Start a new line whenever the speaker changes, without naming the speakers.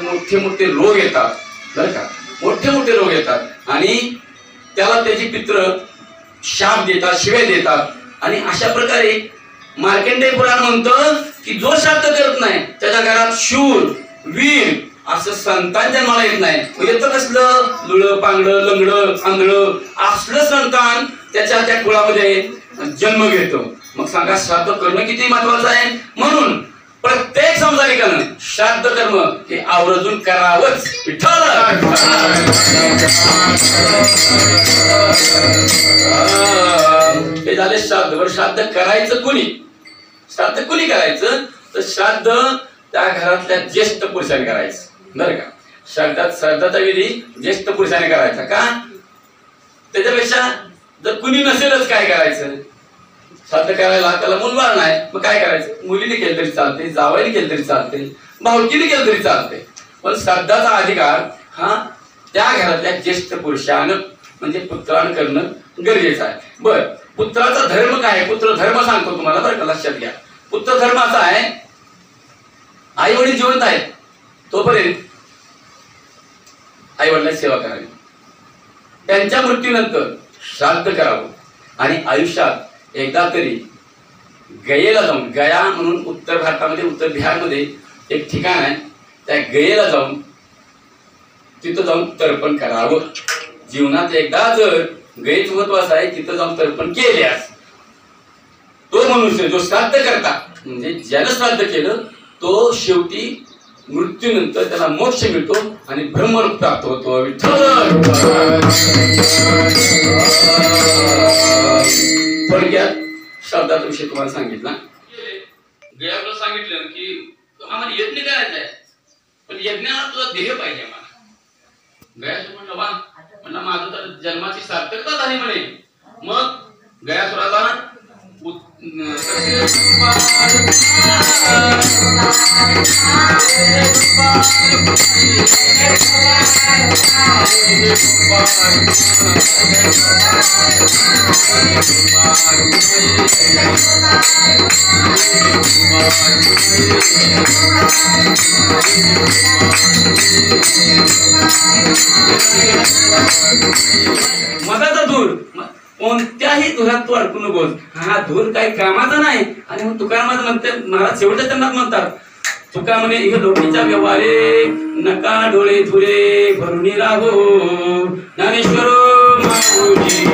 मोठे मोठे रोग येतात बरं का, मोठे मोठे रोग येतात आणि त्याला त्याची पित्र शाप देतात, शिवे देतात. आणि अशा प्रकारे मार्कंडेय पुराण म्हणतं की जो श्राद्ध करत नाही त्याच्या घरात शूर वीर असं संतान जन्माला येत नाही. येतं कसलं लुळं पांगडं लंगडं आंधळं असलं संतान त्याच्या त्या कुळामध्ये जन्म घेतो. मग सांगा श्राद्ध करणं किती महत्वाचं आहे. म्हणून प्रत्येक संसारिकानं श्राद्ध कर्म हे आवर्जून करावंच. विठ्ठल हे झाले श्राद्ध. श्राद्ध करायचं कुणी, श्राद्ध कुणी करायचं तर श्राद्ध त्या घरातल्या ज्येष्ठ पुरुषाने करायचं बरं का. श्राद्धाचा विधी ज्येष्ठ पुरुषाने करायचा का, त्याच्यापेक्षा जर कुणी नसेलच काय करायचं. श्राद्ध करायला त्याला मुलबाळ नाही मग काय करायचं, मुलीने केलं तरी चालते, जावयाने केलं तरी चालते, भावकीने केलं तरी चालते. पण श्राद्धाचा अधिकार हा त्या घरातल्या ज्येष्ठ पुरुषानं म्हणजे पुत्रानं करणं गरजेचं आहे. बर, पुत्राचा धर्म काय आहे, पुत्र धर्म सांगतो तुम्हाला बरं का, लक्षात घ्या. पुत्र धर्म असा आहे, आई वडील जिवंत आहेत तोपर्यंत आई वडिलांची सेवा करावी, त्यांच्या मृत्यूनंतर श्राद्ध करावं आणि आयुष्यात एकदा तरी गयेला जाऊन, गया म्हणून उत्तर भारतामध्ये उत्तर बिहारमध्ये एक ठिकाण आहे, त्या गयेला जाऊन तिथं जाऊन तर्पण करावं. जीवनात एकदा जर गयेचं महत्व असं आहे, तिथं जाऊन तर्पण केल्यास तो मनुष्य जो श्राद्ध करता म्हणजे ज्यानं श्राद्ध केलं तो शेवटी मृत्यूनंतर त्याला मोक्ष मिळतो आणि ब्रह्मलोक प्राप्त होतो. विठ्ठल थोडक्यात श्राद्धाचा विषय तुम्हाला सांगितला. गयाला सांगितलं की आम्हाला यज्ञ करायचा आहे पण यज्ञाला तुझा ध्येय पाहिजे. आम्हाला गयासुर म्हणलं वा, म्हणलं माझं तर जन्माची सार्थकता झाली म्हणे. मग गयासुराला मधाचा धूर कोणत्याही धुरात तू अडकू नकोस. हा धूर काही कामाचा नाही. आणि मग तुकाराम म्हणते, महाराज शेवटच्या चरणात म्हणतात, तुका म्हणे इह लोकीच्या व्यवहारे नका डोळे धुरे भरून राहो ज्ञानेश्वर माऊली.